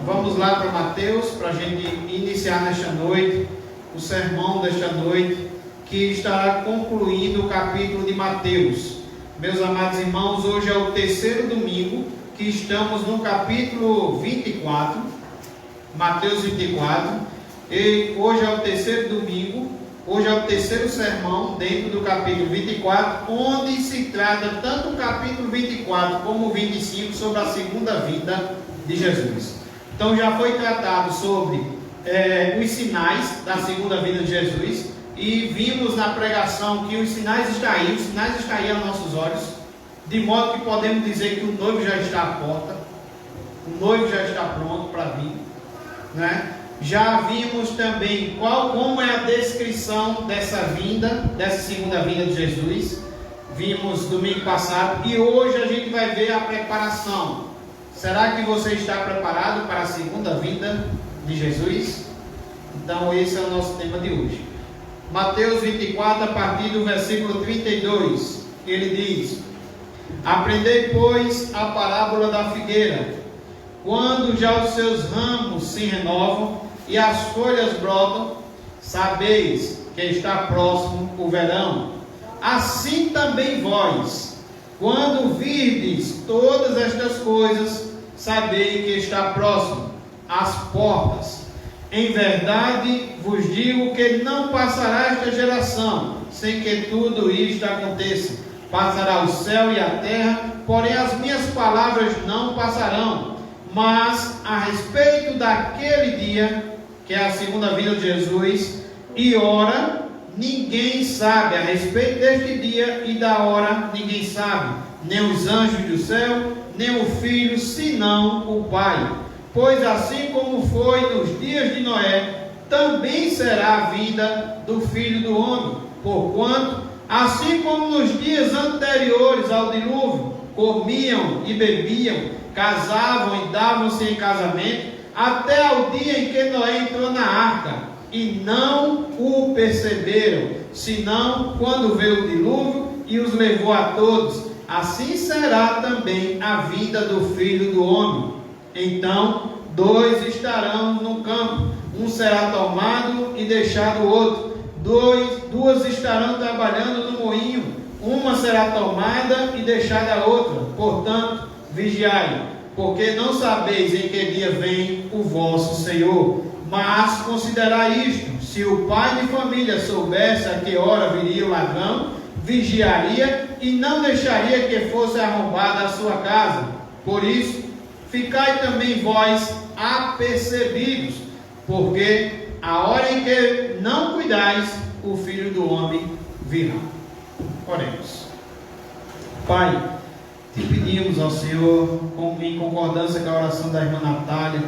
Vamos lá para Mateus, para a gente iniciar nesta noite, o sermão desta noite, que estará concluindo o capítulo de Mateus. Meus amados irmãos, hoje é o terceiro domingo que estamos no capítulo 24, Mateus 24, e hoje é o terceiro domingo, hoje é o terceiro sermão dentro do capítulo 24, onde se trata tanto o capítulo 24 como o 25 sobre a segunda vinda de Jesus. Então já foi tratado sobre os sinais da segunda vinda de Jesus, e vimos na pregação que os sinais estão aí aos nossos olhos, de modo que podemos dizer que o noivo já está à porta, o noivo já está pronto para vir, né? Já vimos também como é a descrição dessa vinda, dessa segunda vinda de Jesus, vimos domingo passado, e hoje a gente vai ver a preparação. Será que você está preparado para a segunda vinda de Jesus? Então esse é o nosso tema de hoje. Mateus 24, a partir do versículo 32, ele diz: Aprendei, pois, a parábola da figueira. Quando já os seus ramos se renovam e as folhas brotam, sabeis que está próximo o verão. Assim também vós, quando virdes todas estas coisas, sabei que está próximo às portas. Em verdade vos digo que não passará esta geração sem que tudo isto aconteça. Passará o céu e a terra, porém as minhas palavras não passarão. Mas a respeito daquele dia, que é a segunda vinda de Jesus, e hora, ninguém sabe. A respeito deste dia e da hora, ninguém sabe, nem os anjos do céu, nem o Filho, senão o Pai. Pois assim como foi nos dias de Noé, também será a vinda do Filho do Homem. Porquanto, assim como nos dias anteriores ao dilúvio, comiam e bebiam, casavam e davam-se em casamento, até ao dia em que Noé entrou na arca, e não o perceberam, senão quando veio o dilúvio e os levou a todos. Assim será também a vinda do Filho do Homem. Então, dois estarão no campo, um será tomado e deixado o outro. Duas estarão trabalhando no moinho, uma será tomada e deixada a outra. Portanto, vigiai, porque não sabeis em que dia vem o vosso Senhor. Mas considerai isto: se o pai de família soubesse a que hora viria o ladrão, vigiaria e não deixaria que fosse arrombada a sua casa. Por isso, ficai também vós apercebidos, porque a hora em que não cuidais, o Filho do Homem virá. Oremos. Pai, te pedimos ao Senhor, em concordância com a oração da irmã Natália,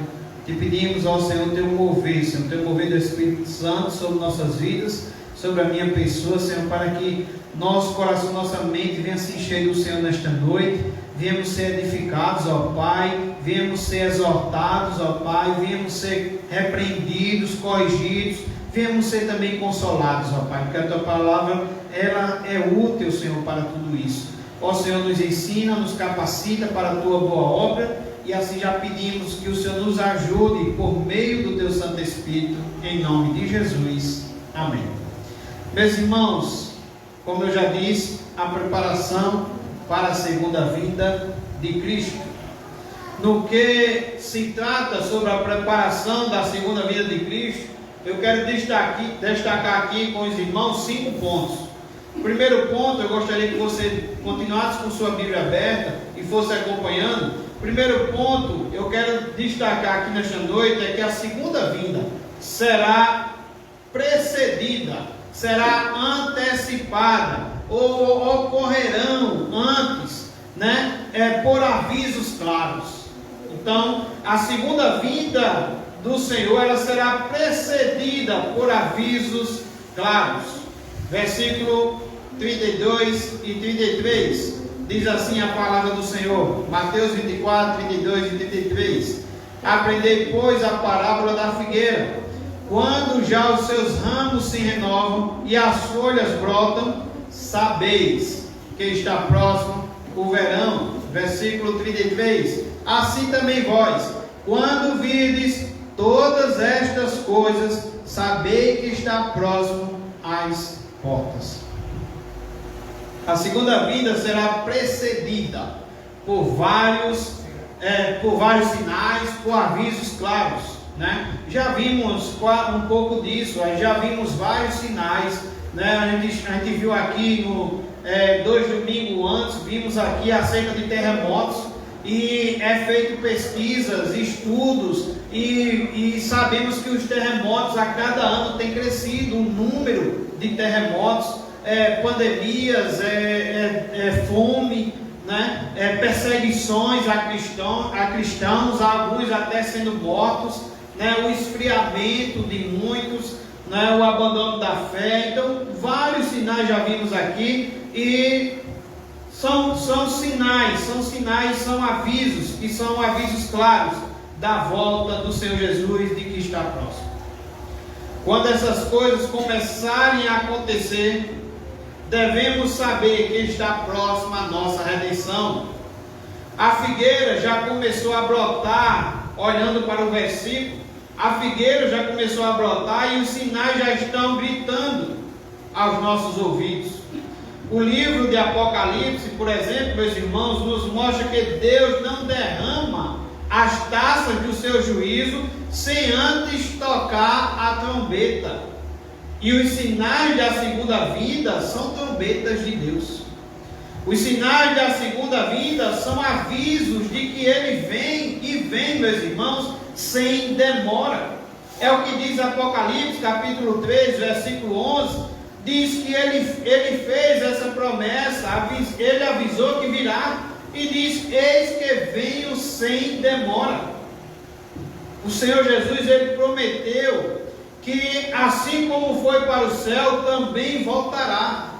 te pedimos ao Senhor teu mover, Senhor, teu mover do Espírito Santo sobre nossas vidas, sobre a minha pessoa, Senhor, para que nosso coração, nossa mente venha se encher do Senhor nesta noite, venhamos ser edificados, ó Pai, venhamos ser exortados, ó Pai, venhamos ser repreendidos, corrigidos, venhamos ser também consolados, ó Pai, porque a tua palavra, ela é útil, Senhor, para tudo isso. Ó Senhor, nos ensina, nos capacita para a tua boa obra, e assim já pedimos que o Senhor nos ajude por meio do teu Santo Espírito, em nome de Jesus. Amém. Meus irmãos, como eu já disse, a preparação para a segunda vinda de Cristo. No que se trata sobre a preparação da segunda vinda de Cristo, eu quero destacar aqui com os irmãos 5 pontos. O primeiro ponto, eu gostaria que você continuasse com sua Bíblia aberta e fosse acompanhando. O primeiro ponto, eu quero destacar aqui nesta noite, é que a segunda vinda será precedida, será antecipada, ou ocorrerão antes, né? Por avisos claros. Então, a segunda vinda do Senhor, ela será precedida por avisos claros. Versículo 32 e 33, diz assim a palavra do Senhor, Mateus 24, 32 e 33. Aprendei, pois, a parábola da figueira. Quando já os seus ramos se renovam e as folhas brotam, sabeis que está próximo o verão. Versículo 33. Assim também vós, Quando virdes todas estas coisas, sabei que está próximo às portas. A segunda vinda será precedida por vários sinais, por avisos claros, né? Já vimos um pouco disso, já vimos vários sinais, né? A gente viu aqui 2 domingos antes, vimos aqui acerca de terremotos, e é feito pesquisas, estudos, e sabemos que os terremotos a cada ano tem crescido, o número de terremotos, pandemias, fome, né? Perseguições a cristãos, alguns até sendo mortos, né? O esfriamento de muitos, né? O abandono da fé. Então, vários sinais já vimos aqui, e são sinais, são avisos, e são avisos claros da volta do Senhor Jesus, de que está próximo. Quando essas coisas começarem a acontecer, devemos saber que está próxima a nossa redenção. A figueira já começou a brotar, olhando para o versículo, a figueira já começou a brotar, e os sinais já estão gritando aos nossos ouvidos. O livro de Apocalipse, por exemplo, meus irmãos, nos mostra que Deus não derrama as taças do seu juízo sem antes tocar a trombeta. E os sinais da segunda vinda são trombetas de Deus. Os sinais da segunda vinda são avisos de que Ele vem, e vem, meus irmãos, sem demora. É o que diz Apocalipse, capítulo 3, versículo 11. Diz que ele fez essa promessa, ele avisou que virá, e diz: eis que venho sem demora. O Senhor Jesus, Ele prometeu que assim como foi para o céu, também voltará.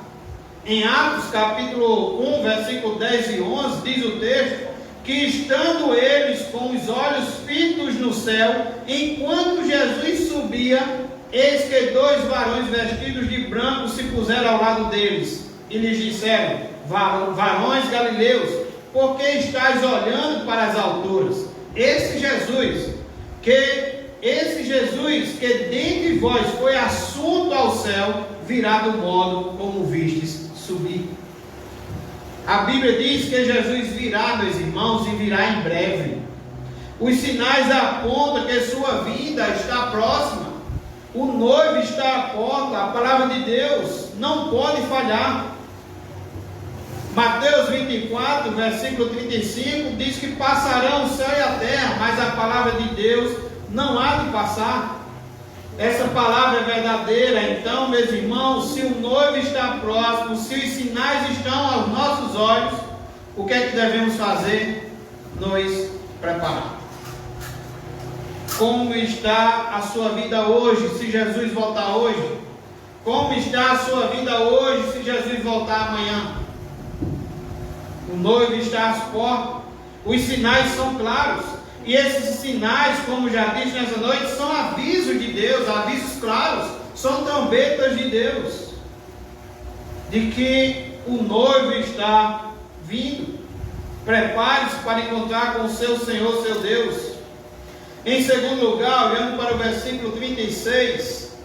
Em Atos capítulo 1, versículo 10 e 11, diz o texto, que estando eles com os olhos fitos no céu, enquanto Jesus subia, eis que 2 varões vestidos de branco se puseram ao lado deles, e lhes disseram: varões galileus, por que estáis olhando para as alturas? Esse Jesus que dentre vós foi assunto ao céu, virá do modo como vistes subir. A Bíblia diz que Jesus virá, meus irmãos, e virá em breve. Os sinais apontam que sua vinda está próxima. O noivo está à porta. A palavra de Deus não pode falhar. Mateus 24, versículo 35, diz que passarão o céu e a terra, mas a palavra de Deus não há de passar. Essa palavra é verdadeira. Então, meus irmãos, se o noivo está próximo, se os sinais estão aos nossos olhos, o que é que devemos fazer? Nos preparar. Como está a sua vida hoje, se Jesus voltar hoje? Como está a sua vida hoje, se Jesus voltar amanhã? O noivo está às portas. Os sinais são claros. E esses sinais, como já disse nessa noite, são avisos de Deus, avisos claros, são trombetas de Deus, de que o noivo está vindo. Prepare-se para encontrar com o seu Senhor, seu Deus. Em segundo lugar, olhando para o versículo 36,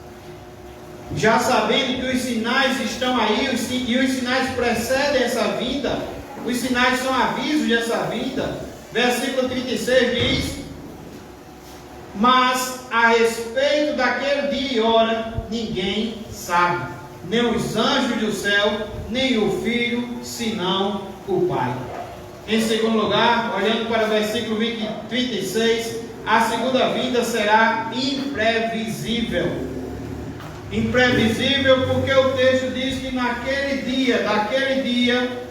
já sabendo que os sinais estão aí, e os sinais precedem essa vinda, os sinais são avisos dessa vinda. Versículo 36 diz: mas a respeito daquele dia e hora, ninguém sabe, nem os anjos do céu, nem o Filho, senão o Pai. Em segundo lugar, olhando para o versículo 36, a segunda vinda será imprevisível. Imprevisível porque o texto diz que daquele dia,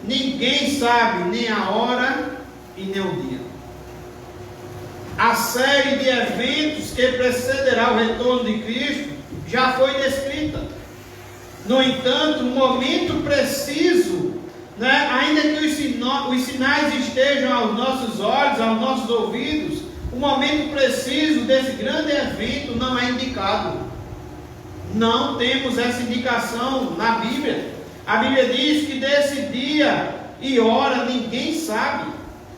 ninguém sabe nem a hora e nem o dia. A série de eventos que precederá o retorno de Cristo já foi descrita. No entanto, o momento preciso, né, ainda que os sinais estejam aos nossos olhos, aos nossos ouvidos, o momento preciso desse grande evento não é indicado. Não temos essa indicação na Bíblia. A Bíblia diz que desse dia e hora ninguém sabe,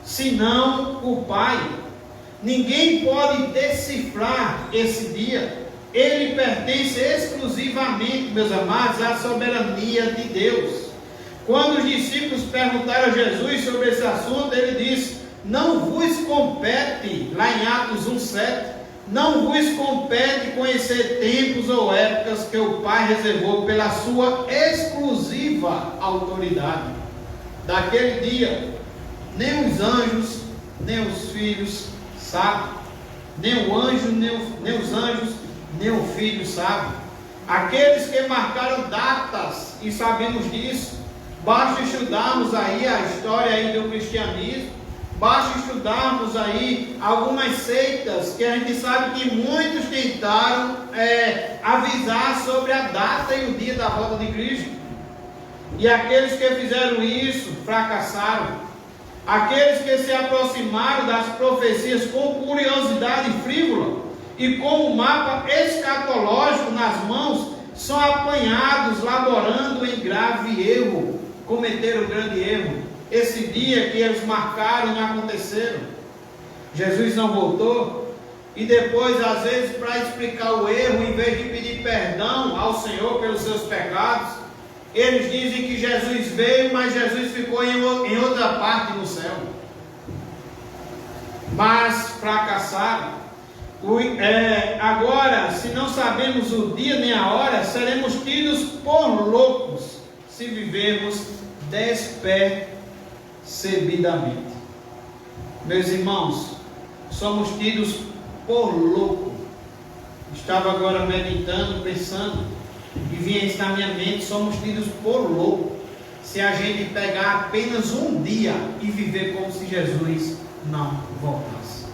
senão o Pai. Ninguém pode decifrar esse dia. Ele pertence exclusivamente, meus amados, à soberania de Deus. Quando os discípulos perguntaram a Jesus sobre esse assunto, ele disse: não vos compete, lá em Atos 1,7, não vos compete conhecer tempos ou épocas que o Pai reservou pela sua exclusiva autoridade. Daquele dia, nem os anjos, nem os filhos sabem, nem o anjo, nem os anjos, nem o filho sabem. Aqueles que marcaram datas, e sabemos disso, basta estudarmos aí a história aí do cristianismo, basta estudarmos aí algumas seitas que a gente sabe que muitos tentaram avisar sobre a data e o dia da volta de Cristo. E aqueles que fizeram isso fracassaram. Aqueles que se aproximaram das profecias com curiosidade frívola e com o mapa escatológico nas mãos, são apanhados laborando em grave erro, cometeram um grande erro. Esse dia que eles marcaram não aconteceram. Jesus não voltou. E depois, às vezes, para explicar o erro, em vez de pedir perdão ao Senhor pelos seus pecados, eles dizem que Jesus veio, mas Jesus ficou em outra parte no céu. Mas fracassaram. Agora, se não sabemos o dia nem a hora, seremos tidos por loucos se vivermos despercebidamente. Meus irmãos, somos tidos por louco. Estava agora meditando, pensando, e vinha isso na minha mente: somos tidos por louco se a gente pegar apenas um dia e viver como se Jesus não voltasse.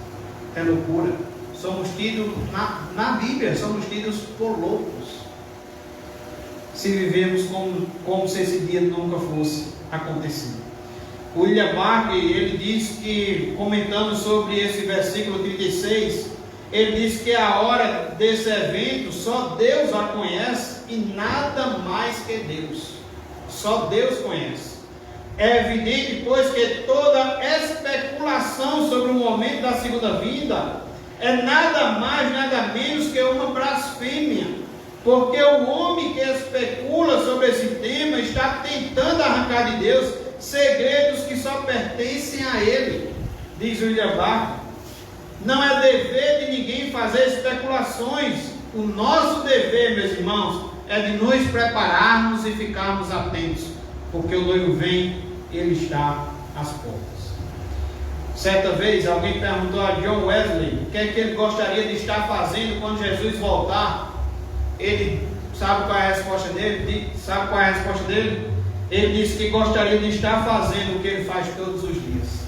É loucura. Somos tidos, na Bíblia, somos tidos por loucos se vivemos como se esse dia nunca fosse acontecer. O William Barclay, ele diz que, comentando sobre esse versículo 36, ele diz que a hora desse evento só Deus a conhece e nada mais que Deus. Só Deus conhece. É evidente, pois, que toda especulação sobre o momento da segunda vinda é nada mais, nada menos que uma blasfêmia, porque o homem que especula sobre esse tema está tentando arrancar de Deus segredos que só pertencem a Ele, diz William Barclay. Não é dever de ninguém fazer especulações. O nosso dever, meus irmãos, é de nos prepararmos e ficarmos atentos, porque o noivo vem, ele está às portas. Certa vez alguém perguntou a John Wesley o que é que ele gostaria de estar fazendo quando Jesus voltar. Ele sabe qual é a resposta dele? Sabe qual é a resposta dele? Ele disse que gostaria de estar fazendo o que ele faz todos os dias.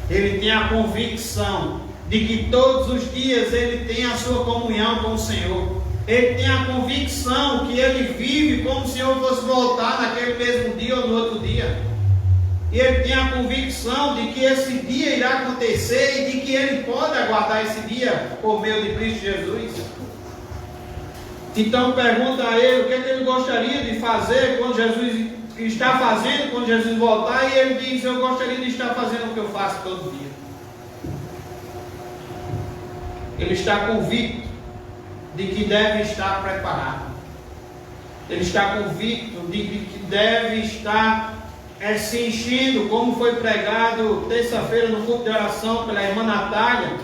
Ele tem a convicção de que todos os dias ele tem a sua comunhão com o Senhor. Ele tem a convicção que ele vive como se o Senhor fosse voltar naquele mesmo dia ou no outro dia. E ele tem a convicção de que esse dia irá acontecer e de que ele pode aguardar esse dia por meio de Cristo Jesus. Então pergunta a ele o que é que ele gostaria de fazer quando Jesus está fazendo, quando Jesus voltar, e ele diz: eu gostaria de estar fazendo o que eu faço todo dia. Ele está convicto de que deve estar preparado. Ele está convicto de que deve estar se enchendo, como foi pregado terça-feira no culto de oração pela irmã Natália,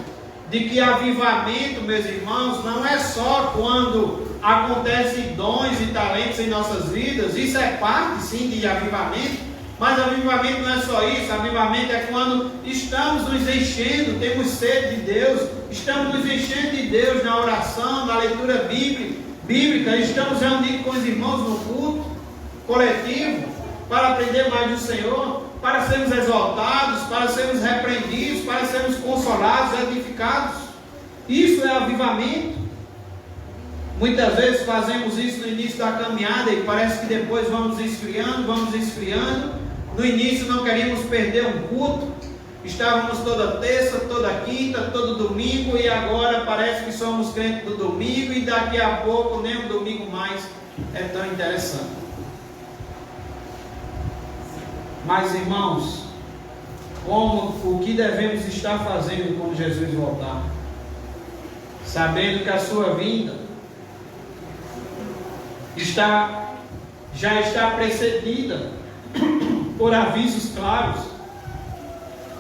de que avivamento, meus irmãos, não é só quando acontecem dons e talentos em nossas vidas. Isso é parte sim de avivamento, mas avivamento não é só isso. Avivamento é quando estamos nos enchendo, temos sede de Deus, estamos nos enchendo de Deus na oração, na leitura bíblica, estamos reunidos com os irmãos no culto coletivo para aprender mais do Senhor, para sermos exaltados, para sermos repreendidos, para sermos consolados, edificados. Isso é avivamento. Muitas vezes fazemos isso no início da caminhada e parece que depois vamos esfriando. No início não queríamos perder um culto, estávamos toda terça, toda quinta, todo domingo, e agora parece que somos crentes do domingo, e daqui a pouco nem o domingo mais é tão interessante. Mas, irmãos, como o que devemos estar fazendo quando Jesus voltar, sabendo que a sua vinda já está precedida por avisos claros,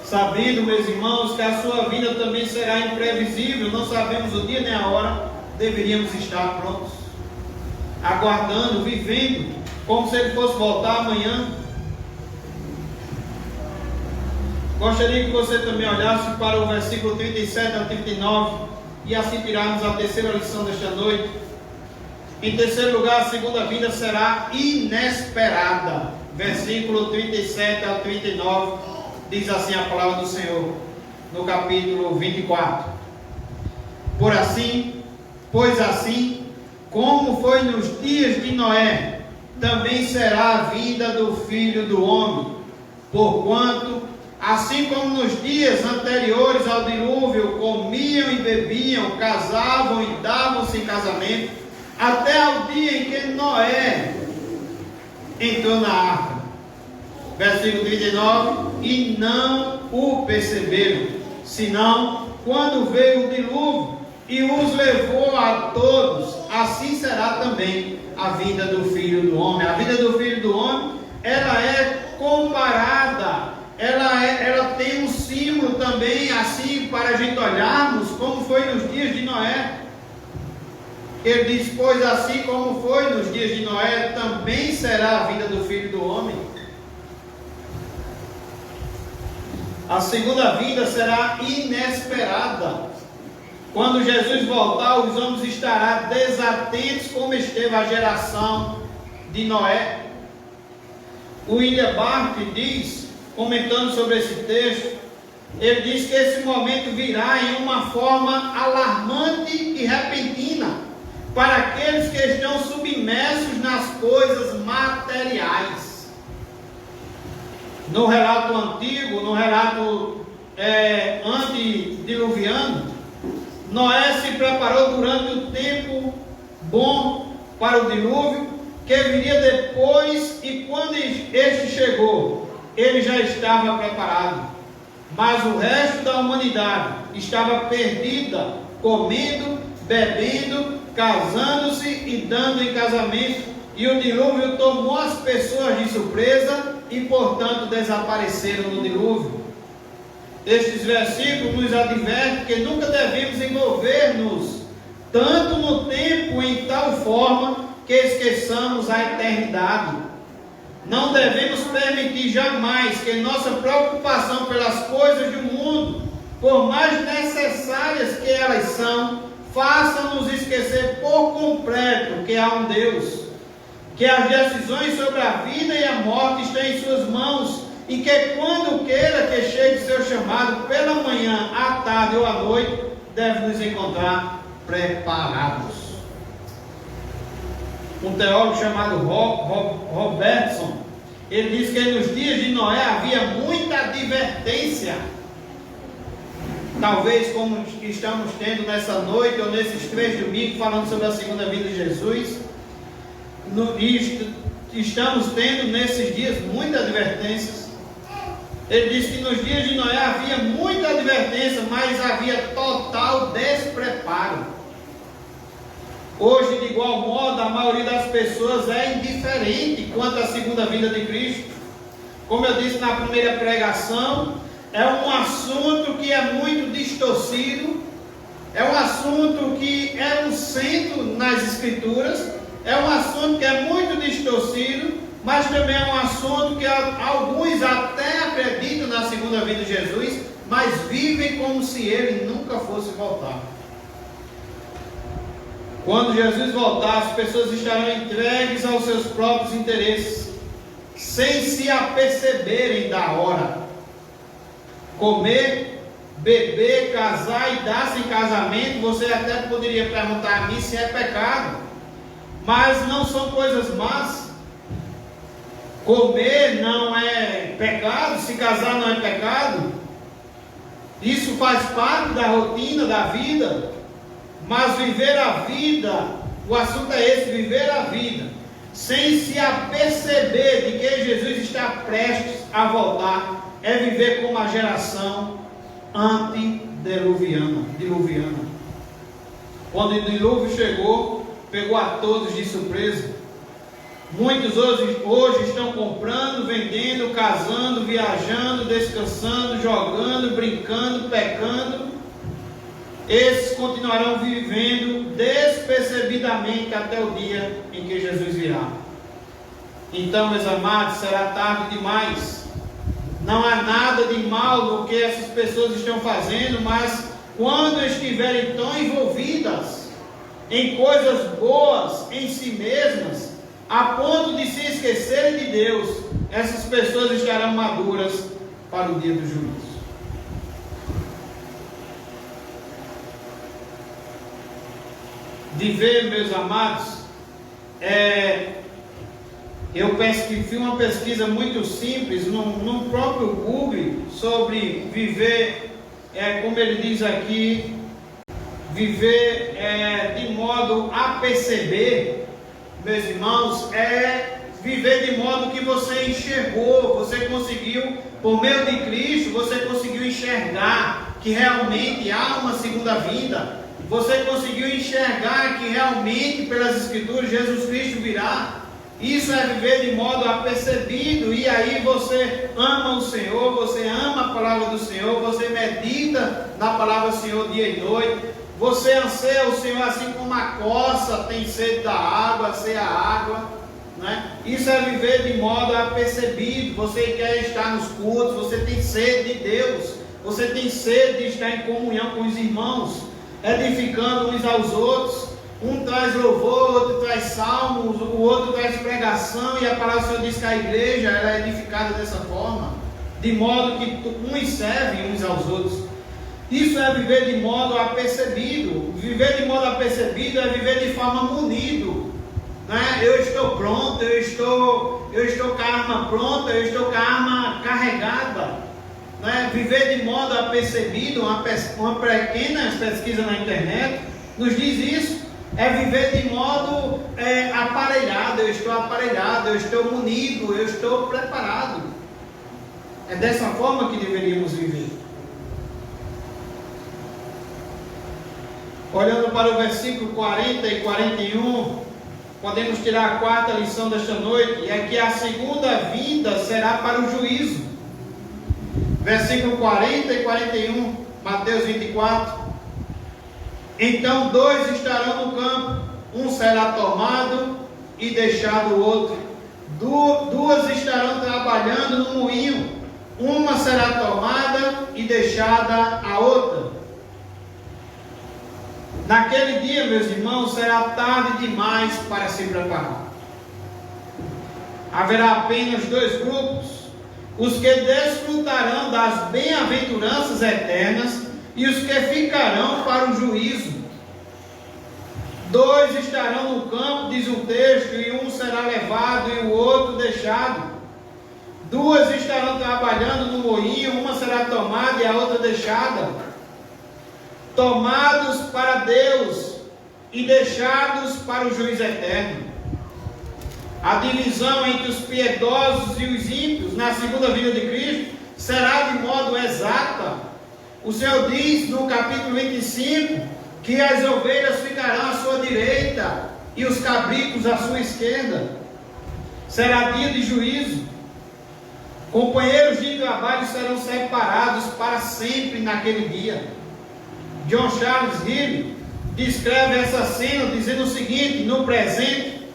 sabendo, meus irmãos, que a sua vinda também será imprevisível, não sabemos o dia nem a hora, deveríamos estar prontos, aguardando, vivendo, como se ele fosse voltar amanhã. Gostaria que você também olhasse para o versículo 37 a 39 e assim tirarmos a terceira lição desta noite. Em terceiro lugar, a segunda vinda será inesperada. Versículo 37 a 39 diz assim a palavra do Senhor, no capítulo 24: Pois assim, como foi nos dias de Noé, também será a vinda do Filho do Homem. Porquanto, assim como nos dias anteriores ao dilúvio, comiam e bebiam, casavam e davam-se em casamento, até ao dia em que Noé entrou na arca. Versículo 39: E não o perceberam, senão quando veio o dilúvio e os levou a todos. Assim será também a vinda do Filho do Homem. A vinda do Filho do Homem, ela é comparada, ela tem um símbolo também, assim, para a gente olharmos como foi nos dias de Noé. Ele diz: pois assim como foi nos dias de Noé, também será a vinda do Filho do Homem. A segunda vinda será inesperada. Quando Jesus voltar, os homens estarão desatentos como esteve a geração de Noé. O William Barth diz, comentando sobre esse texto, ele diz que esse momento virá em uma forma alarmante e repentina para aqueles que estão submersos nas coisas materiais. No relato antigo, no relato antediluviano, Noé se preparou durante o tempo bom para o dilúvio, que viria depois, e quando este chegou, ele já estava preparado. Mas o resto da humanidade estava perdida, comendo, bebendo, casando-se e dando em casamento, e o dilúvio tomou as pessoas de surpresa e, portanto, desapareceram no dilúvio. Estes versículos nos advertem que nunca devemos envolver-nos tanto no tempo em tal forma que esqueçamos a eternidade. Não devemos permitir jamais que nossa preocupação pelas coisas do mundo, por mais necessárias que elas são, façam-nos esquecer por completo que há um Deus, que as decisões sobre a vida e a morte estão em suas mãos, e que quando queira que chegue seu chamado, pela manhã, à tarde ou à noite, deve nos encontrar preparados. Um teólogo chamado Robertson, ele diz que nos dias de Noé havia muita advertência, talvez como estamos tendo nessa noite ou nesses 3 domingos falando sobre a segunda vinda de Jesus. Estamos tendo nesses dias muitas advertências. Ele diz que nos dias de Noé havia muita advertência, mas havia total despreparo. Hoje, de igual modo, a maioria das pessoas é indiferente quanto à segunda vinda de Cristo. Como eu disse na primeira pregação, é um assunto que é muito distorcido, é um assunto que é um centro nas Escrituras, é um assunto que é muito distorcido, mas também é um assunto que alguns até acreditam na segunda vinda de Jesus, mas vivem como se ele nunca fosse voltar. Quando Jesus voltar, as pessoas estarão entregues aos seus próprios interesses, sem se aperceberem da hora. Comer, beber, casar e dar-se em casamento, você até poderia perguntar a mim se é pecado, mas não são coisas más. Comer não é pecado, se casar não é pecado, isso faz parte da rotina da vida. Mas viver a vida, o assunto é esse: viver a vida sem se aperceber de que Jesus está prestes a voltar, é viver como a geração antediluviana. Quando o dilúvio chegou, pegou a todos de surpresa. Muitos hoje estão comprando, vendendo, casando, viajando, descansando, jogando, brincando, pecando. Esses continuarão vivendo despercebidamente até o dia em que Jesus virá. Então, meus amados, será tarde demais. Não há nada de mal no que essas pessoas estão fazendo, mas quando estiverem tão envolvidas em coisas boas em si mesmas, a ponto de se esquecerem de Deus, essas pessoas estarão maduras para o dia do juízo. Viver, meus amados, eu penso que fiz uma pesquisa muito simples no próprio Google sobre viver, como ele diz aqui, viver de modo a perceber, meus irmãos, é viver de modo que você enxergou, você conseguiu, por meio de Cristo, você conseguiu enxergar que realmente há uma segunda vinda. Você conseguiu enxergar que realmente, pelas Escrituras, Jesus Cristo virá. Isso é viver de modo apercebido. E aí você ama o Senhor, você ama a palavra do Senhor, você medita na palavra do Senhor dia e noite. Você anseia o Senhor assim como a coça tem sede da água, anseia a água, né? Isso é viver de modo apercebido. Você quer estar nos cultos, você tem sede de Deus, você tem sede de estar em comunhão com os irmãos, edificando uns aos outros. Um traz louvor, outro traz salmos, o outro traz pregação, e a palavra do Senhor diz que a igreja ela é edificada dessa forma, de modo que uns servem uns aos outros. Isso é viver de modo apercebido. Viver de modo apercebido é viver de forma munido, né? Eu estou pronto, eu estou com a arma pronta, eu estou com a arma carregada. Viver de modo apercebido, uma pequena pesquisa na internet nos diz isso, é viver de modo aparelhado. Eu estou aparelhado, eu estou munido, eu estou preparado. É dessa forma que deveríamos viver. Olhando para o versículo 40 e 41, podemos tirar a quarta lição desta noite, e é que a segunda vinda será para o juízo. Versículo 40 e 41, Mateus 24. Então 2 estarão no campo, um será tomado e deixado o outro. 2 estarão trabalhando no moinho, uma será tomada e deixada a outra. Naquele dia, meus irmãos, será tarde demais para se preparar. Haverá apenas 2 grupos: os que desfrutarão das bem-aventuranças eternas e os que ficarão para o juízo. 2 estarão no campo, diz o texto, e um será levado e o outro deixado. 2 estarão trabalhando no moinho, uma será tomada e a outra deixada. Tomados para Deus e deixados para o juízo eterno. A divisão entre os piedosos e os ímpios na segunda vinda de Cristo será de modo exata. O Senhor diz no capítulo 25 que as ovelhas ficarão à sua direita e os cabritos à sua esquerda. Será dia de juízo. Companheiros de trabalho serão separados para sempre naquele dia. John Charles Hill descreve essa cena dizendo o seguinte: no presente,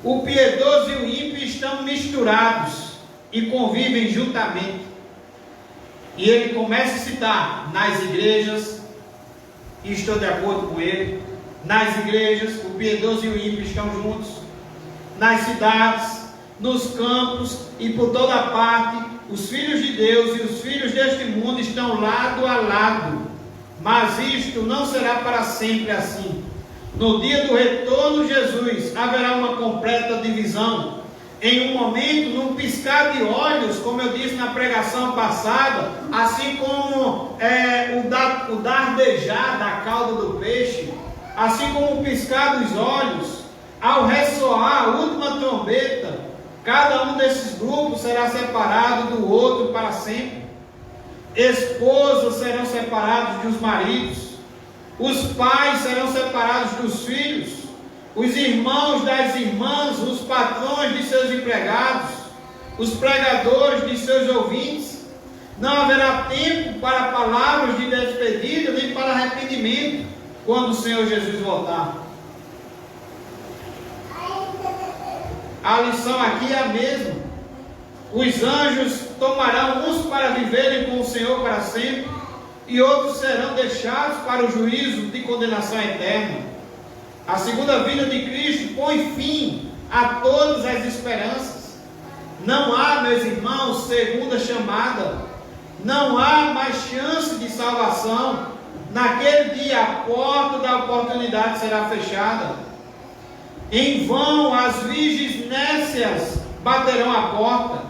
o piedoso e o ímpio estão misturados e convivem juntamente. E ele começa a citar nas igrejas, e estou de acordo com ele, nas igrejas, o piedoso e o ímpio estão juntos, nas cidades, nos campos e por toda parte, os filhos de Deus e os filhos deste mundo estão lado a lado. Mas isto não será para sempre assim. No dia do retorno de Jesus, haverá uma completa divisão. Em um momento, num piscar de olhos, como eu disse na pregação passada, assim como o dardejar da cauda do peixe, assim como o piscar dos olhos, ao ressoar a última trombeta, cada um desses grupos será separado do outro para sempre. esposas serão separadas dos maridos, os pais serão separados dos filhos, os irmãos das irmãs, os patrões de seus empregados, os pregadores de seus ouvintes. Não haverá tempo para palavras de despedida, nem para arrependimento, quando o Senhor Jesus voltar. A lição aqui é a mesma. Os anjos tomarão uns para viverem com o Senhor para sempre, e outros serão deixados para o juízo de condenação eterna. A segunda vinda de Cristo põe fim a todas as esperanças. Não há, meus irmãos, segunda chamada. Não há mais chance de salvação. Naquele dia a porta da oportunidade será fechada. Em vão as virgens nécias baterão a porta.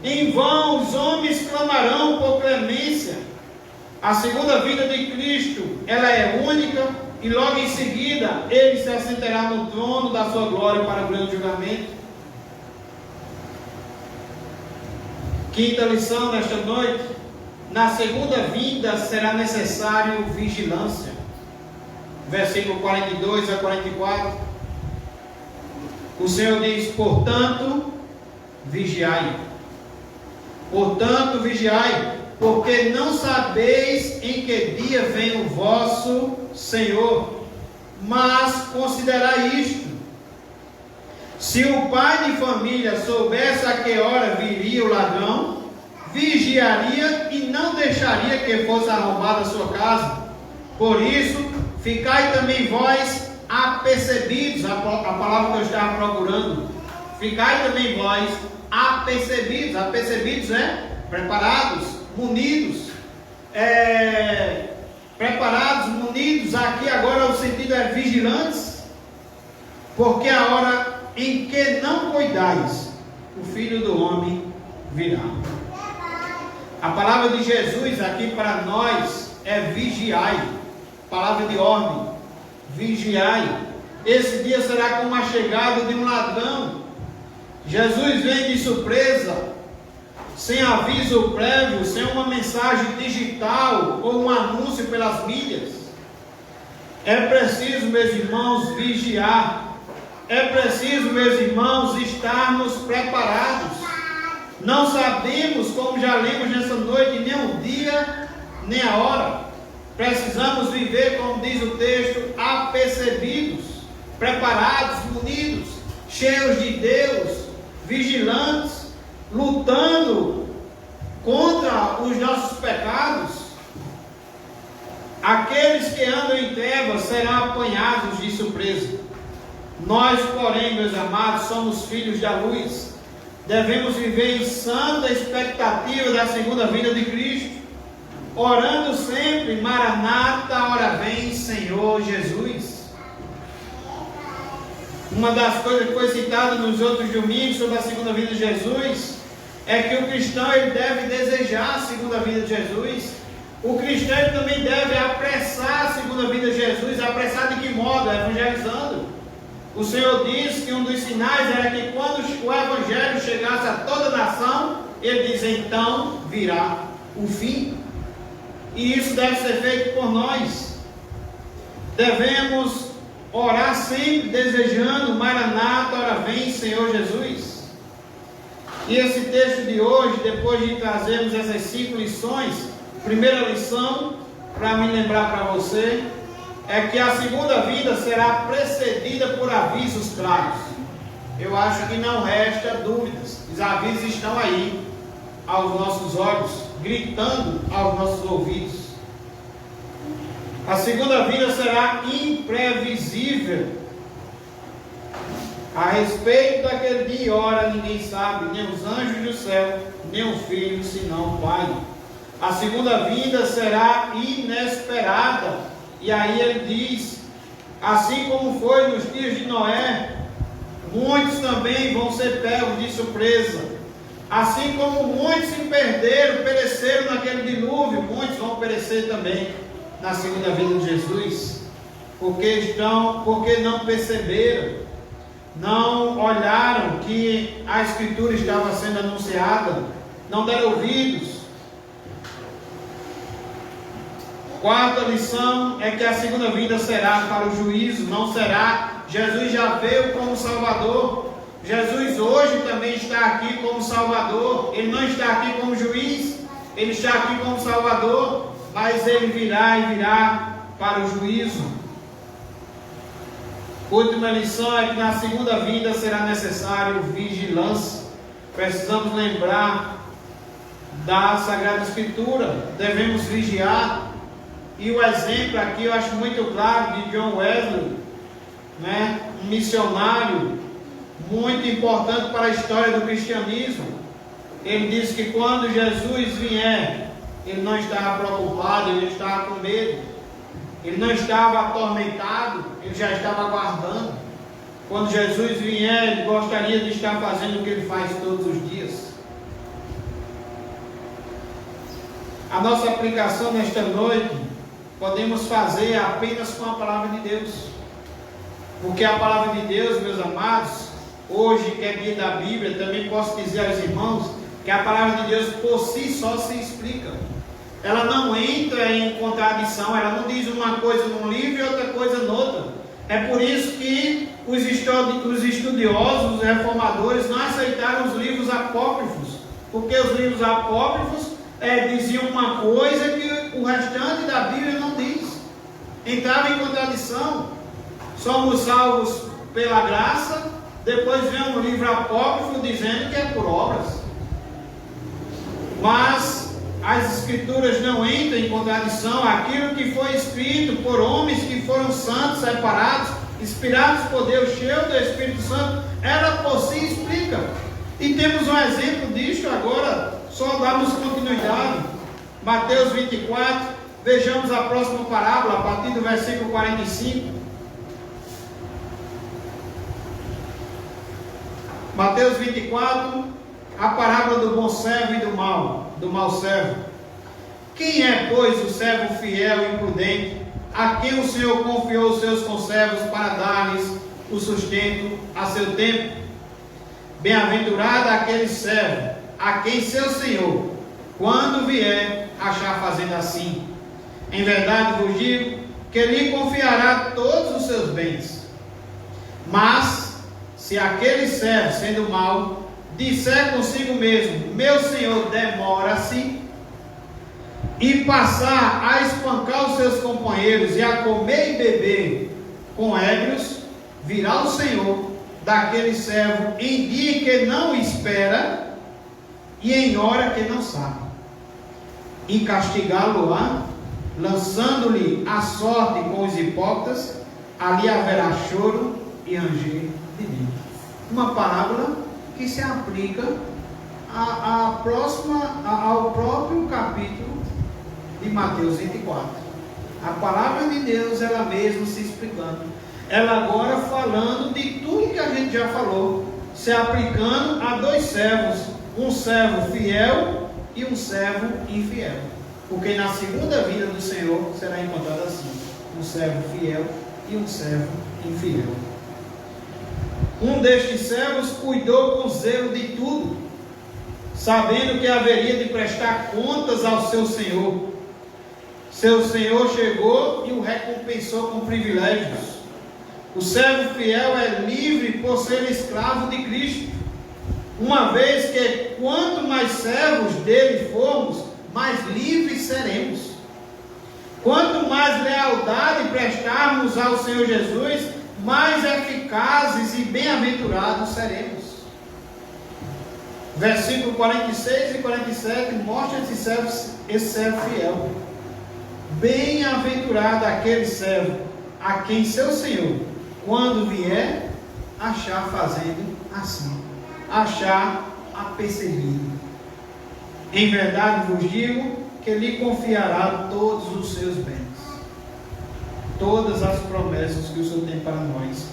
Em vão os homens clamarão por clemência. A segunda vinda de Cristo, ela é única, e logo em seguida ele se assentará no trono da sua glória para o grande julgamento. Quinta lição nesta noite: na segunda vinda será necessário vigilância. Versículo 42 a 44. O Senhor diz: portanto, vigiai. Portanto, vigiai, porque não sabeis em que dia vem o vosso Senhor. Mas considerai isto: se o pai de família soubesse a que hora viria o ladrão, vigiaria e não deixaria que fosse arrombada a sua casa. Por isso, ficai também vós apercebidos, a palavra que eu estava procurando. Ficai também vós apercebidos. Apercebidos é preparados, munidos. Preparados, munidos. Aqui agora o sentido é vigilantes, porque a hora em que não cuidais, o Filho do Homem virá. A palavra de Jesus aqui para nós é vigiai. Palavra de ordem: vigiai. Esse dia será como a chegada de um ladrão. Jesus vem de surpresa, sem aviso prévio, sem uma mensagem digital ou um anúncio pelas mídias. É preciso, meus irmãos, vigiar. É preciso, meus irmãos, estarmos preparados. Não sabemos, como já lemos nessa noite, nem o dia, nem a hora. Precisamos viver, como diz o texto, apercebidos, preparados, munidos, cheios de Deus, vigilantes, lutando contra os nossos pecados. Aqueles que andam em trevas serão apanhados de surpresa. Nós, porém, meus amados, somos filhos da luz. Devemos viver em santa expectativa da segunda vinda de Cristo, orando sempre: Maranata, ora vem, Senhor Jesus. Uma das coisas que foi citada nos outros domingos sobre a segunda vinda de Jesus é que o cristão ele deve desejar a segunda vinda de Jesus. O cristão ele também deve apressar a segunda vinda de Jesus. Apressar de que modo? Evangelizando. O Senhor disse que um dos sinais era que quando o Evangelho chegasse a toda a nação, Ele diz: então virá o fim. E isso deve ser feito por nós. Devemos orar sempre desejando: Maranata, ora vem, Senhor Jesus. E esse texto de hoje, depois de trazermos essas 5 lições, primeira lição, para me lembrar para você, é que a segunda vinda será precedida por avisos claros. Eu acho que não resta dúvidas. Os avisos estão aí, aos nossos olhos, gritando aos nossos ouvidos. A segunda vinda será imprevisível. A respeito daquele dia e hora, ninguém sabe, nem os anjos do céu, nem o Filho, senão o Pai. A segunda vinda será inesperada. E aí ele diz: assim como foi nos dias de Noé, muitos também vão ser pegos de surpresa. Assim como muitos se perderam, pereceram naquele dilúvio, muitos vão perecer também na segunda vinda de Jesus, porque não perceberam, não olharam que a Escritura estava sendo anunciada, não deram ouvidos. Quarta lição é que a segunda vinda será para o juízo, não será. Jesus já veio como Salvador. Jesus hoje também está aqui como Salvador. Ele não está aqui como juiz, ele está aqui como Salvador, mas ele virá e virá para o juízo. Última lição é que na segunda vinda será necessário vigilância. Precisamos lembrar da Sagrada Escritura, devemos vigiar. E o exemplo aqui eu acho muito claro de John Wesley, um missionário muito importante para a história do cristianismo. Ele disse que quando Jesus vier, ele não estava preocupado, ele estava com medo, ele não estava atormentado, ele já estava aguardando. Quando Jesus vier, ele gostaria de estar fazendo o que ele faz todos os dias. A nossa aplicação nesta noite podemos fazer apenas com a palavra de Deus, porque a palavra de Deus, meus amados, hoje que é dia da Bíblia, também posso dizer aos irmãos que a palavra de Deus por si só se explica. Ela não entra em contradição, ela não diz uma coisa num livro e outra coisa noutra. É por isso que os estudiosos, os reformadores não aceitaram os livros apócrifos, porque os livros apócrifos diziam uma coisa que o restante da Bíblia não diz. Entrava em contradição. Somos salvos pela graça, depois vem um livro apócrifo dizendo que é por obras. Mas as Escrituras não entram em contradição. Aquilo que foi escrito por homens que foram santos, separados, inspirados por Deus, cheios do Espírito Santo, ela por si explica. E temos um exemplo disto agora. Só damos continuidade. Mateus 24, vejamos a próxima parábola, a partir do versículo 45. Mateus 24, a parábola do bom servo e do mau servo. Quem é, pois, o servo fiel e prudente, a quem o Senhor confiou os seus conservos para dar-lhes o sustento a seu tempo? Bem-aventurado aquele servo a quem seu Senhor, quando vier, achar fazendo assim. Em verdade vos digo que lhe confiará todos os seus bens. Mas, se aquele servo, sendo mau, disser consigo mesmo: meu Senhor demora-se, e passar a espancar os seus companheiros e a comer e beber com ébrios, virá o Senhor daquele servo em dia que não espera e em hora que não sabe, e castigá-lo-á, lançando-lhe a sorte com os hipócritas. Ali haverá choro e ranger de dentes. Uma parábola que se aplica ao próprio capítulo de Mateus 24. A palavra de Deus, ela mesma se explicando, ela agora falando de tudo que a gente já falou, se aplicando a dois servos, um servo fiel e um servo infiel, porque na segunda vinda do Senhor será encontrado assim: um servo fiel e um servo infiel. Um destes servos cuidou com zelo de tudo, sabendo que haveria de prestar contas ao seu senhor. Seu senhor chegou e o recompensou com privilégios. O servo fiel é livre por ser escravo de Cristo, uma vez que quanto mais servos dele formos, mais livres seremos. Quanto mais lealdade prestarmos ao Senhor Jesus, mais eficazes e bem-aventurados seremos. Versículo 46 e 47 mostra esse servo fiel. Bem-aventurado aquele servo a quem seu Senhor, quando vier, achar fazendo assim, achar apercebido. Em verdade vos digo que lhe confiará todos os seus bens, todas as promessas que o Senhor tem para nós.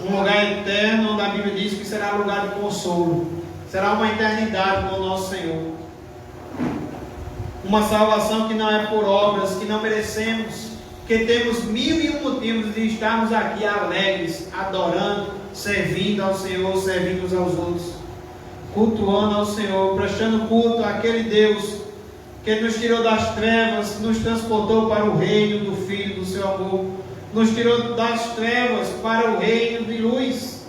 Um lugar eterno, onde a Bíblia diz que será lugar de consolo, será uma eternidade com o nosso Senhor. Uma salvação que não é por obras, que não merecemos, que temos 1001 motivos de estarmos aqui alegres, adorando, servindo ao Senhor, servindo uns aos outros, cultuando ao Senhor, prestando culto àquele Deus que Ele nos tirou das trevas, nos transportou para o reino do Filho do seu amor, nos tirou das trevas para o reino de luz.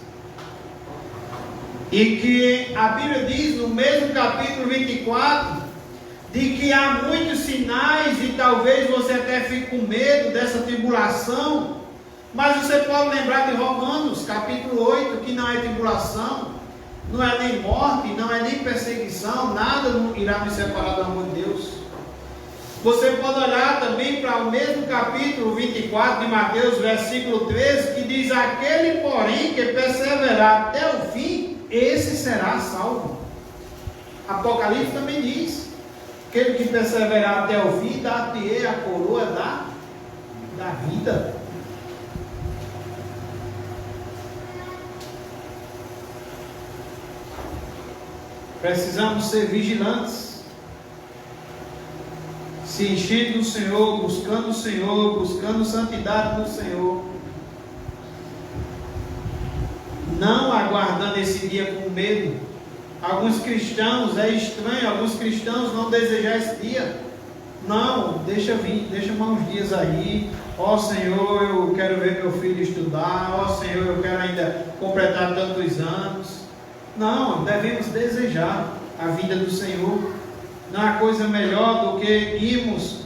E que a Bíblia diz no mesmo capítulo 24, de que há muitos sinais, e talvez você até fique com medo dessa tribulação, mas você pode lembrar de Romanos capítulo 8, que não é tribulação, não é nem morte, não é nem perseguição, nada irá nos separar do amor de Deus. Você pode olhar também para o mesmo capítulo 24 de Mateus, versículo 13, que diz: aquele, porém, que perseverar até o fim, esse será salvo. Apocalipse também diz: aquele que perseverar até o fim, dar-te-ei a coroa da vida. Precisamos ser vigilantes, se enchendo do Senhor, buscando santidade no Senhor, não aguardando esse dia com medo. Alguns cristãos, é estranho, alguns cristãos não desejar esse dia. Não, deixa vir, deixa mais uns dias aí. Ó Senhor, eu quero ver meu filho estudar. Ó Senhor, eu quero ainda completar tantos anos. Não, devemos desejar a vida do Senhor. Não há coisa melhor do que irmos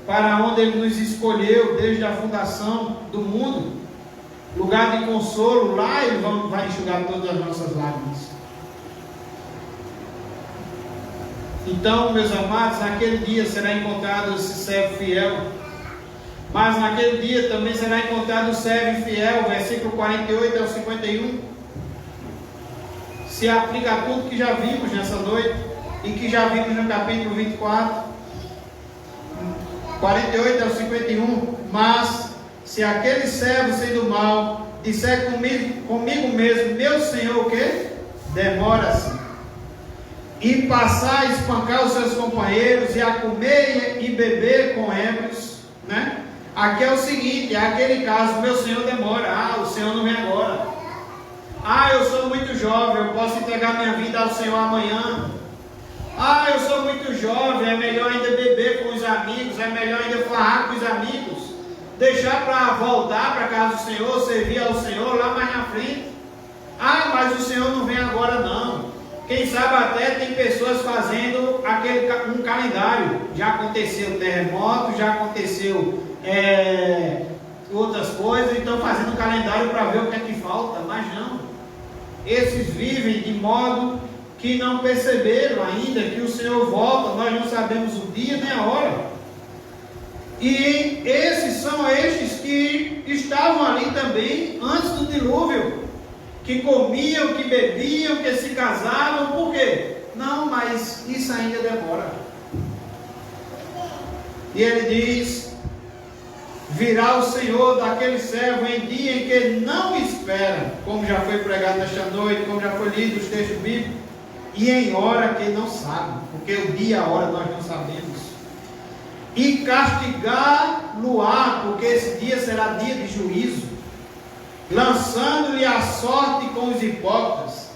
para onde Ele nos escolheu desde a fundação do mundo. Lugar de consolo, lá Ele vai enxugar todas as nossas lágrimas. Então, meus amados, naquele dia será encontrado esse servo fiel. Mas naquele dia também será encontrado o servo infiel, versículo 48 ao 51. Se aplica a tudo que já vimos nessa noite e que já vimos no capítulo 24, 48 ao 51. Mas se aquele servo sendo mau disser comigo mesmo: meu Senhor, o que? Demora-se, e passar a espancar os seus companheiros e a comer e beber com ébrios, né? Aqui é o seguinte, é aquele caso: meu Senhor demora, o Senhor não vem agora. Eu sou muito jovem, eu posso entregar minha vida ao Senhor amanhã. Eu sou muito jovem, é melhor ainda beber com os amigos, é melhor ainda falar com os amigos, deixar para voltar para a casa do Senhor, servir ao Senhor lá mais na frente. Mas o Senhor não vem agora não. Quem sabe até tem pessoas fazendo um calendário. Já aconteceu terremoto, já aconteceu outras coisas, então fazendo um calendário para ver o que é que falta. Mas não, esses vivem de modo que não perceberam ainda que o Senhor volta. Nós não sabemos o dia nem a hora. E esses são estes que estavam ali também antes do dilúvio, que comiam, que bebiam, que se casavam. Por quê? Não, mas isso ainda demora. E ele diz: virá o Senhor daquele servo em dia em que ele não espera, como já foi pregado nesta noite, como já foi lido os textos bíblicos, e em hora que ele não sabe, porque o dia e a hora nós não sabemos. E castigar-lo-á, porque esse dia será dia de juízo, lançando-lhe a sorte com os hipócritas.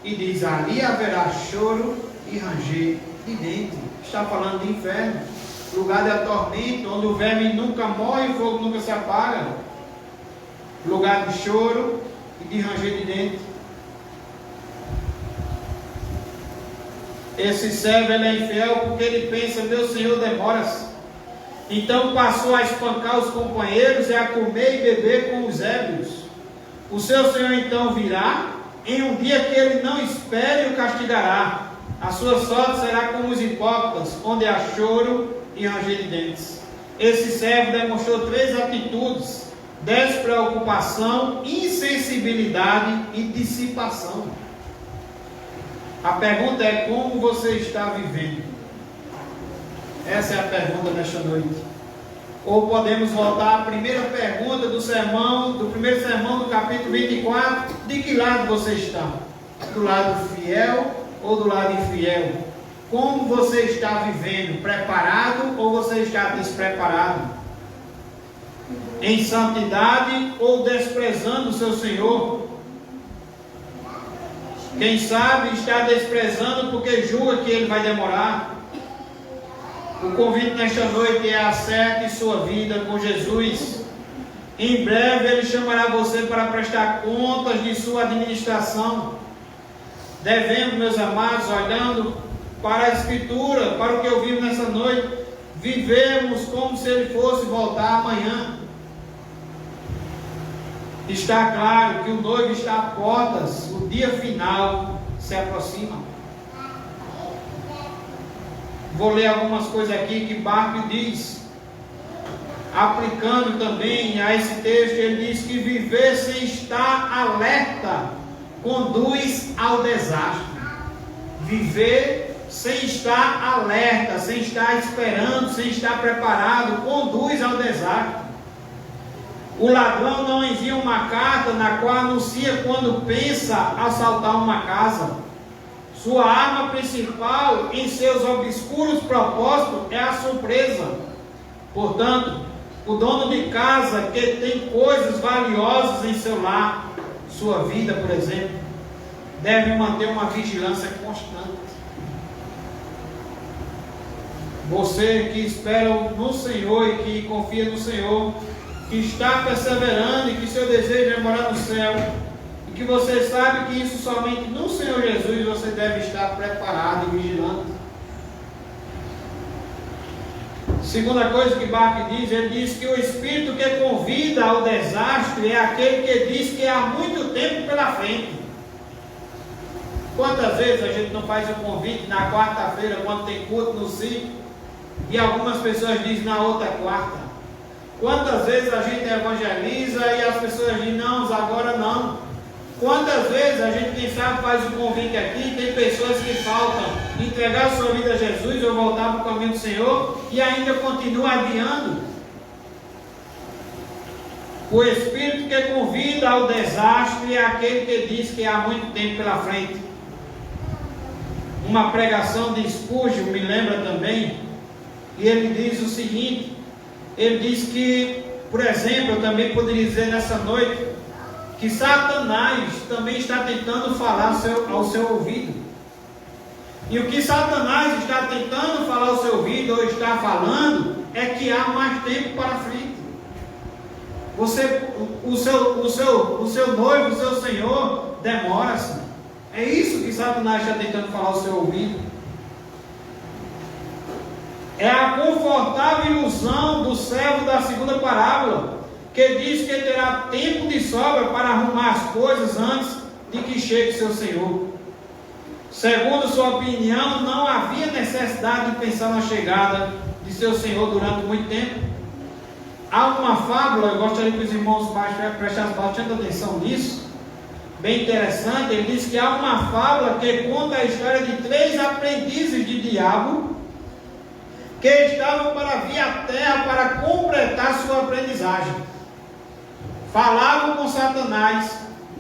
E diz: ali haverá choro e ranger de dente. Está falando de inferno, lugar de tormento, onde o verme nunca morre e o fogo nunca se apaga. Lugar de choro e de ranger de dente. Esse servo, ele é infiel porque ele pensa: meu Senhor demora-se. Então passou a espancar os companheiros e a comer e beber com os ébrios. O seu Senhor então virá em um dia que ele não espere e o castigará. A sua sorte será como os hipócritas, onde há choro e ranger de dentes. Esse servo demonstrou 3 atitudes: despreocupação, insensibilidade e dissipação. A pergunta é: como você está vivendo? Essa é a pergunta nesta noite. Ou podemos voltar à primeira pergunta do primeiro sermão do capítulo 24: de que lado você está? Do lado fiel ou do lado infiel? Como você está vivendo? Preparado ou você está despreparado? Em santidade ou desprezando o seu Senhor? Quem sabe está desprezando porque julga que ele vai demorar. O convite nesta noite é: acerte sua vida com Jesus. Em breve Ele chamará você para prestar contas de sua administração. Devemos, meus amados, olhando para a Escritura, para o que ouvimos nessa noite, vivemos como se Ele fosse voltar amanhã. Está claro que o noivo está à portas, o dia final se aproxima. Vou ler algumas coisas aqui que Barclay diz, aplicando também a esse texto. Ele diz que viver sem estar alerta conduz ao desastre. Viver sem estar alerta, sem estar esperando, sem estar preparado, conduz ao desastre. O ladrão não envia uma carta na qual anuncia quando pensa assaltar uma casa. Sua arma principal em seus obscuros propósitos é a surpresa. Portanto, o dono de casa que tem coisas valiosas em seu lar, sua vida, por exemplo, deve manter uma vigilância constante. Você que espera no Senhor e que confia no Senhor, que está perseverando e que seu desejo é morar no céu, e que você sabe que isso somente no Senhor Jesus você deve estar preparado e vigilante. Segunda coisa que Barclay diz, ele diz que o espírito que convida ao desastre é aquele que diz que há muito tempo pela frente. Quantas vezes a gente não faz o convite na quarta-feira, quando tem culto no sítio, e algumas pessoas dizem na outra quarta? Quantas vezes a gente evangeliza e as pessoas dizem: não, agora não. Quantas vezes a gente, quem sabe, faz o convite aqui, tem pessoas que faltam entregar sua vida a Jesus ou voltar para o caminho do Senhor e ainda continua adiando. O espírito que convida ao desastre é aquele que diz que há muito tempo pela frente. Uma pregação de Spurgeon me lembra também, e ele diz o seguinte: ele diz que, por exemplo, eu também poderia dizer nessa noite, que Satanás também está tentando falar ao seu ouvido. E o que Satanás está tentando falar ao seu ouvido, ou está falando, é que há mais tempo para frente. O seu noivo, o seu Senhor, demora-se. É isso que Satanás está tentando falar ao seu ouvido. É a confortável ilusão do servo da segunda parábola, que diz que terá tempo de sobra para arrumar as coisas antes de que chegue seu Senhor. Segundo sua opinião, não havia necessidade de pensar na chegada de seu Senhor durante muito tempo. Há uma fábula, eu gostaria que os irmãos prestassem bastante atenção nisso, bem interessante. Ele diz que há uma fábula que conta a história de 3 aprendizes de diabo que estavam para vir à terra para completar sua aprendizagem. Falavam com Satanás,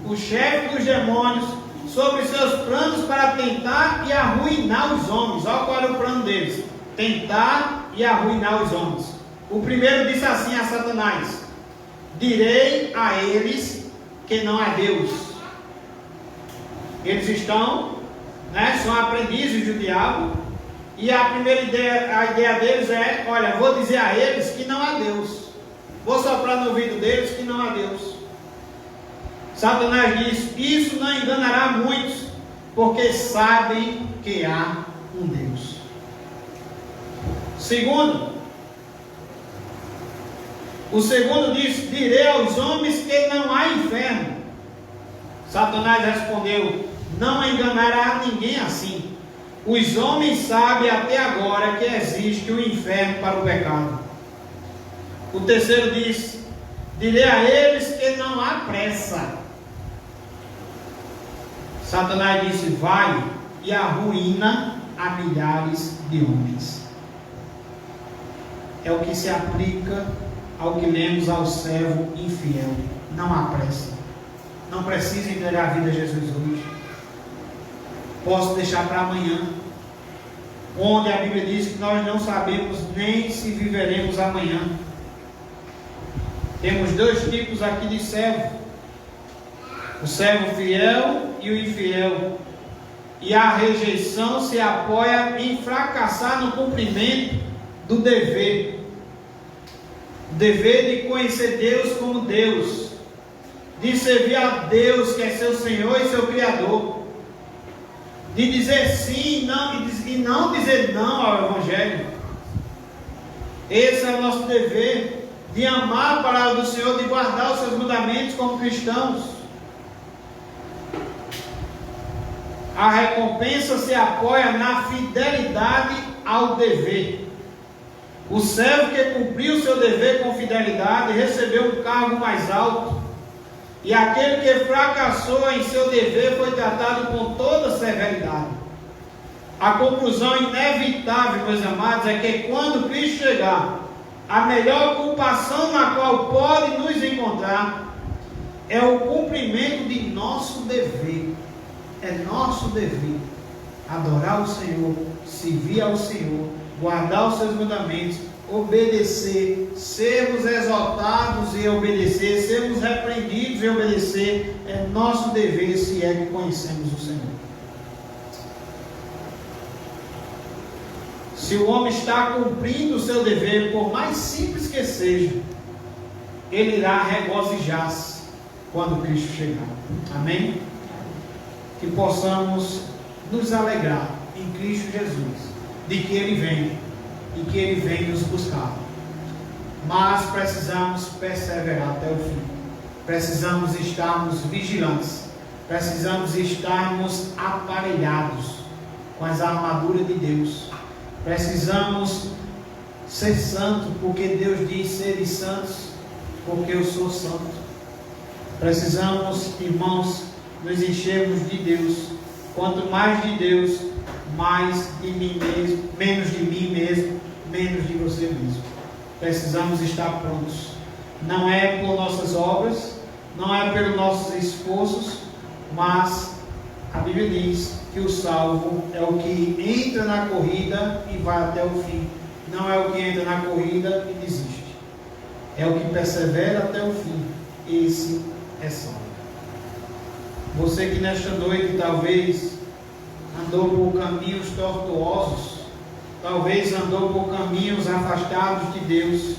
o chefe dos demônios, sobre seus planos para tentar e arruinar os homens. Olha qual era o plano deles: tentar e arruinar os homens. O primeiro disse assim a Satanás: direi a eles que não há Deus. Eles estão, são aprendizes do diabo, e a primeira ideia, a ideia deles é: olha, vou dizer a eles que não há Deus, vou soprar no ouvido deles que não há Deus. Satanás diz: isso não enganará muitos, porque sabem que há um Deus. O segundo diz: direi aos homens que não há inferno. Satanás respondeu: não enganará ninguém assim. Os homens sabem até agora que existe o inferno para o pecado. O terceiro diz: direi a eles que não há pressa. Satanás disse: vai e arruína a milhares de homens. É o que se aplica ao que lemos ao servo infiel. Não há pressa. Não precisa entregar a vida a Jesus hoje. Posso deixar para amanhã, onde a Bíblia diz que nós não sabemos nem se viveremos amanhã. Temos 2 tipos aqui de servo: o servo fiel e o infiel. E a rejeição se apoia em fracassar no cumprimento do dever. O dever de conhecer Deus como Deus, de servir a Deus, que é seu Senhor e seu Criador, de dizer sim e não dizer não ao Evangelho. Esse é o nosso dever, de amar a palavra do Senhor, de guardar os seus mandamentos como cristãos. A recompensa se apoia na fidelidade ao dever. O servo que cumpriu o seu dever com fidelidade recebeu um cargo mais alto, e aquele que fracassou em seu dever foi tratado com toda severidade. A conclusão inevitável, meus amados, é que quando Cristo chegar, a melhor ocupação na qual pode nos encontrar é o cumprimento de nosso dever. É nosso dever adorar o Senhor, servir ao Senhor, guardar os seus mandamentos, obedecer, sermos exaltados e obedecer, sermos repreendidos e obedecer. É nosso dever, se é que conhecemos o Senhor. Se o homem está cumprindo o seu dever, por mais simples que seja, ele irá regozijar-se quando Cristo chegar. Amém? Que possamos nos alegrar em Cristo Jesus, de que Ele vem e que Ele vem nos buscar. Mas precisamos perseverar até o fim. Precisamos estarmos vigilantes. Precisamos estarmos aparelhados com as armaduras de Deus. Precisamos ser santos, porque Deus diz: sede santos, porque eu sou santo. Precisamos, irmãos, nos enchermos de Deus. Quanto mais de Deus, mais de mim mesmo, menos de mim mesmo, menos de você mesmo. Precisamos estar prontos. Não é por nossas obras, não é pelos nossos esforços, mas a Bíblia diz que o salvo é o que entra na corrida e vai até o fim. Não é o que entra na corrida e desiste. É o que persevera até o fim. Esse é salvo. Você que nesta noite talvez andou por caminhos tortuosos, talvez andou por caminhos afastados de Deus.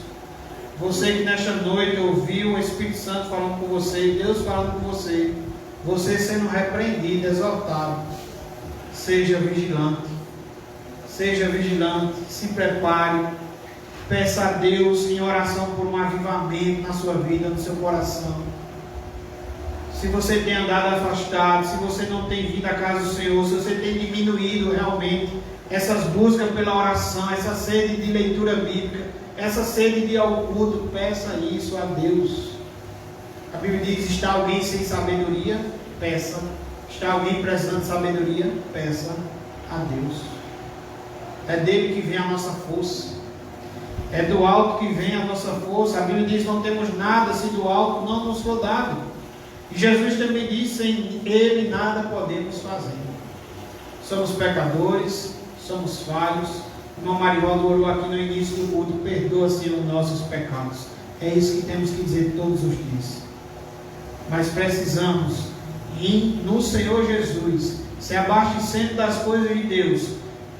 Você que nesta noite ouviu o Espírito Santo falando com você, Deus falando com você, você sendo repreendido, exortado. Seja vigilante, se prepare, peça a Deus em oração por um avivamento na sua vida, no seu coração. Se você tem andado afastado, se você não tem vindo à casa do Senhor, se você tem diminuído realmente essas buscas pela oração, essa sede de leitura bíblica, essa sede de ir ao culto, peça isso a Deus. A Bíblia diz: está alguém sem sabedoria? Peça. Está alguém precisando de sabedoria? Peça a Deus. É dele que vem a nossa força. É do alto que vem a nossa força. A Bíblia diz: não temos nada se do alto não nos for dado. E Jesus também disse: sem Ele nada podemos fazer. Somos pecadores, somos falhos. O irmão Marivaldo orou aqui no início do culto: perdoa, Senhor, os nossos pecados. É isso que temos que dizer todos os dias. Mas precisamos ir no Senhor Jesus, se abastecendo das coisas de Deus.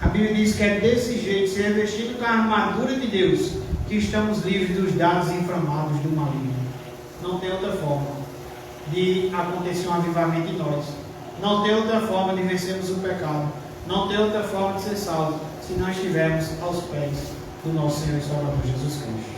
A Bíblia diz que é desse jeito, se revestindo com a armadura de Deus, que estamos livres dos dados inflamados do maligno. Não tem outra forma de acontecer um avivamento em nós. Não tem outra forma de vencermos o pecado. Não tem outra forma de ser salvo, se não estivermos aos pés do nosso Senhor e Salvador Jesus Cristo.